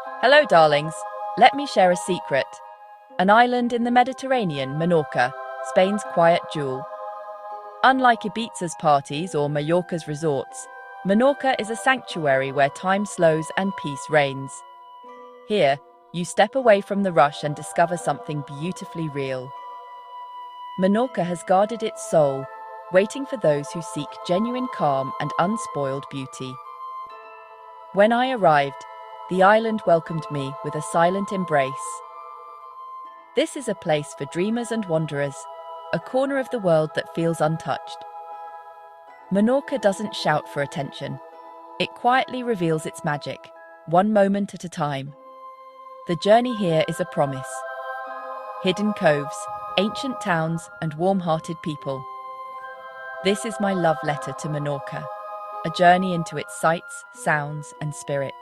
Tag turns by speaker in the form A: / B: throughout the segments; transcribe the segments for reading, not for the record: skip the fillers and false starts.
A: Hello, darlings. Let me share a secret. An island in the Mediterranean, Menorca, Spain's quiet jewel. Unlike Ibiza's parties or Mallorca's resorts, Menorca is a sanctuary where time slows and peace reigns. Here, you step away from the rush and discover something beautifully real. Menorca has guarded its soul, waiting for those who seek genuine calm and unspoiled beauty. When I arrived, the island welcomed me with a silent embrace. This is a place for dreamers and wanderers, a corner of the world that feels untouched. Menorca doesn't shout for attention. It quietly reveals its magic, one moment at a time. The journey here is a promise. Hidden coves, ancient towns, and warm-hearted people. This is my love letter to Menorca, a journey into its sights, sounds, and spirit.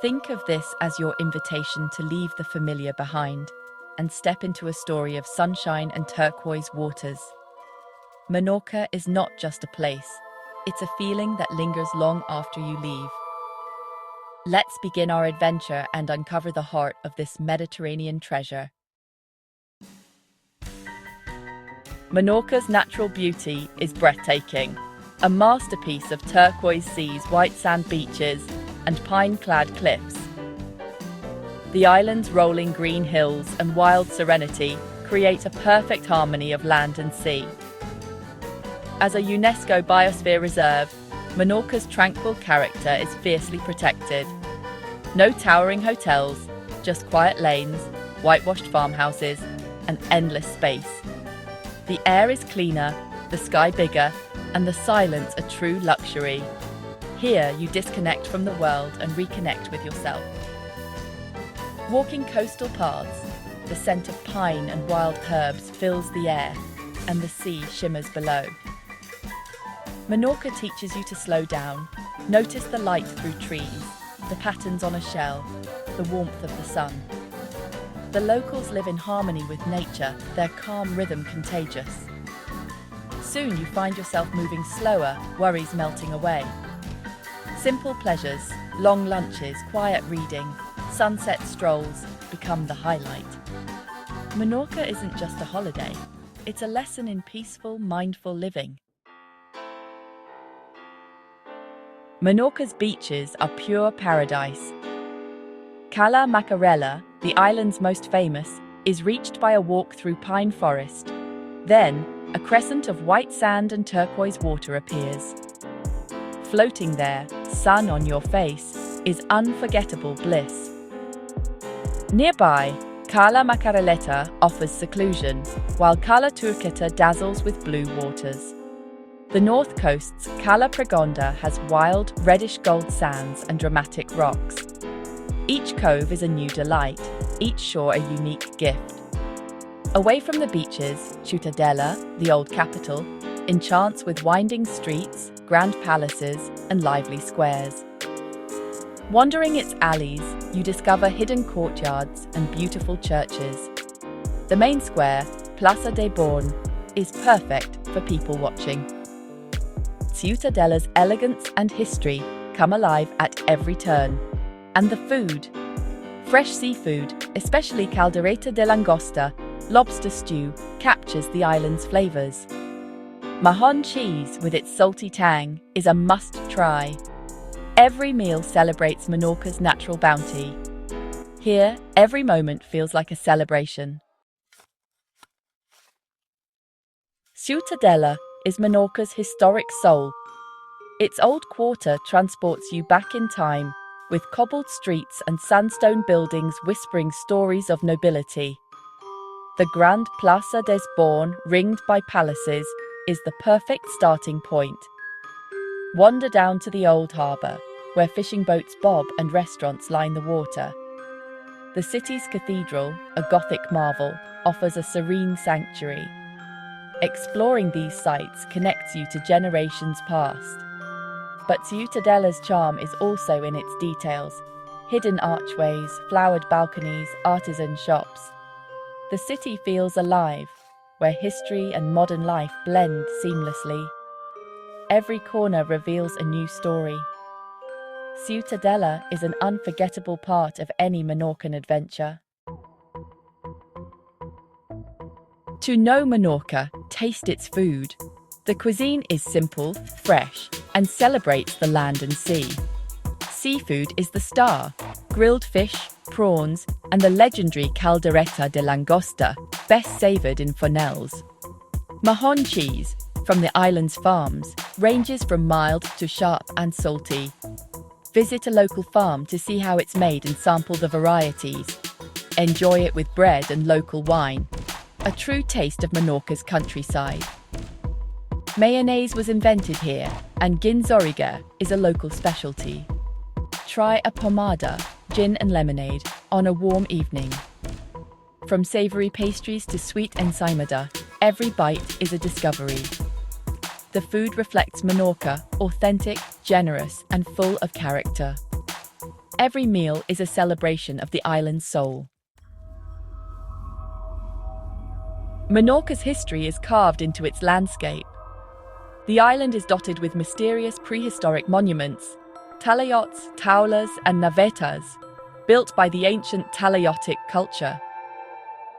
A: Think of this as your invitation to leave the familiar behind and step into a story of sunshine and turquoise waters. Menorca is not just a place, it's a feeling that lingers long after you leave. Let's begin our adventure and uncover the heart of this Mediterranean treasure. Menorca's natural beauty is breathtaking, a masterpiece of turquoise seas, white sand beaches, and pine-clad cliffs. The island's rolling green hills and wild serenity create a perfect harmony of land and sea. As a UNESCO Biosphere Reserve, Menorca's tranquil character is fiercely protected. No towering hotels, just quiet lanes, whitewashed farmhouses, and endless space. The air is cleaner, the sky bigger, and the silence a true luxury. Here, you disconnect from the world and reconnect with yourself. Walking coastal paths, the scent of pine and wild herbs fills the air, and the sea shimmers below. Menorca teaches you to slow down, notice the light through trees, the patterns on a shell, the warmth of the sun. The locals live in harmony with nature, their calm rhythm contagious. Soon you find yourself moving slower, worries melting away. Simple pleasures, long lunches, quiet reading, sunset strolls become the highlight. Menorca isn't just a holiday, it's a lesson in peaceful, mindful living. Menorca's beaches are pure paradise. Cala Macarella, the island's most famous, is reached by a walk through pine forest. Then, a crescent of white sand and turquoise water appears. Floating there, sun on your face, is unforgettable bliss. Nearby, Cala Macarelletta offers seclusion, while Cala Turqueta dazzles with blue waters. The north coast's Cala Pregonda has wild, reddish-gold sands and dramatic rocks. Each cove is a new delight, each shore a unique gift. Away from the beaches, Ciutadella, the old capital, enchants with winding streets, grand palaces, and lively squares. Wandering its alleys, you discover hidden courtyards and beautiful churches. The main square, Plaza de Born, is perfect for people watching. Ciutadella's elegance and history come alive at every turn. And the food. Fresh seafood, especially caldereta de langosta, lobster stew, captures the island's flavors. Mahon cheese, with its salty tang, is a must-try. Every meal celebrates Menorca's natural bounty. Here, every moment feels like a celebration. Ciutadella is Menorca's historic soul. Its old quarter transports you back in time, with cobbled streets and sandstone buildings whispering stories of nobility. The grand Plaza des Born, ringed by palaces, is the perfect starting point. Wander down to the old harbour, where fishing boats bob and restaurants line the water. The city's cathedral, a Gothic marvel, offers a serene sanctuary. Exploring these sites connects you to generations past. But Ciutadella's charm is also in its details: hidden archways, flowered balconies, artisan shops. The city feels alive, where history and modern life blend seamlessly. Every corner reveals a new story. Ciutadella is an unforgettable part of any Menorcan adventure. To know Menorca, taste its food. The cuisine is simple, fresh, and celebrates the land and sea. Seafood is the star: grilled fish, prawns, and the legendary caldereta de langosta, best savoured in Fornells. Mahon cheese, from the island's farms, ranges from mild to sharp and salty. Visit a local farm to see how it's made and sample the varieties. Enjoy it with bread and local wine. A true taste of Menorca's countryside. Mayonnaise was invented here, and ginzoriga is a local specialty. Try a pomada, gin and lemonade, on a warm evening. From savoury pastries to sweet ensaimada, every bite is a discovery. The food reflects Menorca, authentic, generous, and full of character. Every meal is a celebration of the island's soul. Menorca's history is carved into its landscape. The island is dotted with mysterious prehistoric monuments, talayots, taulas, and navetas, built by the ancient talayotic culture.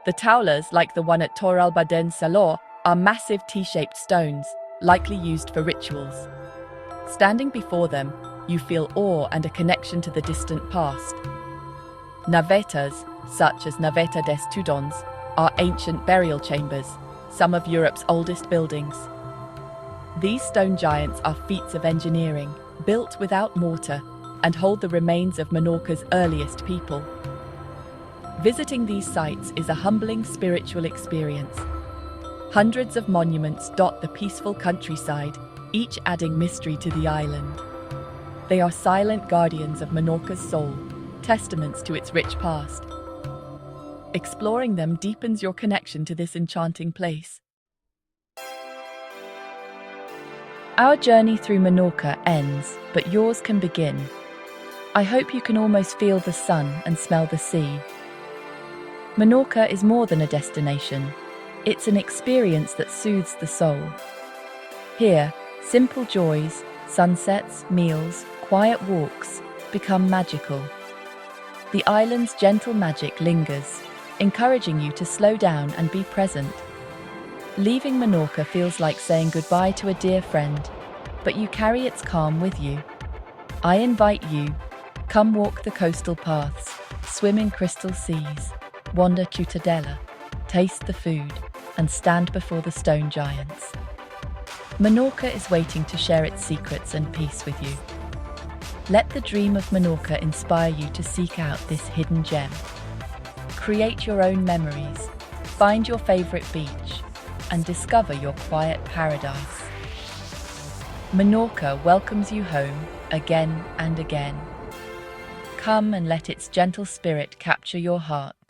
A: The taulas, like the one at Torralba Salor, are massive T-shaped stones, likely used for rituals. Standing before them, you feel awe and a connection to the distant past. Navetas, such as Naveta des Tudons, are ancient burial chambers, some of Europe's oldest buildings. These stone giants are feats of engineering, built without mortar, and hold the remains of Menorca's earliest people. Visiting these sites is a humbling spiritual experience. Hundreds of monuments dot the peaceful countryside, each adding mystery to the island. They are silent guardians of Menorca's soul, testaments to its rich past. Exploring them deepens your connection to this enchanting place. Our journey through Menorca ends, but yours can begin. I hope you can almost feel the sun and smell the sea. Menorca is more than a destination. It's an experience that soothes the soul. Here, simple joys, sunsets, meals, quiet walks become magical. The island's gentle magic lingers, encouraging you to slow down and be present. Leaving Menorca feels like saying goodbye to a dear friend, but you carry its calm with you. I invite you, come walk the coastal paths, swim in crystal seas, wander Ciutadella, taste the food, and stand before the stone giants. Menorca is waiting to share its secrets and peace with you. Let the dream of Menorca inspire you to seek out this hidden gem. Create your own memories, find your favorite beach, and discover your quiet paradise. Menorca welcomes you home again and again. Come and let its gentle spirit capture your heart.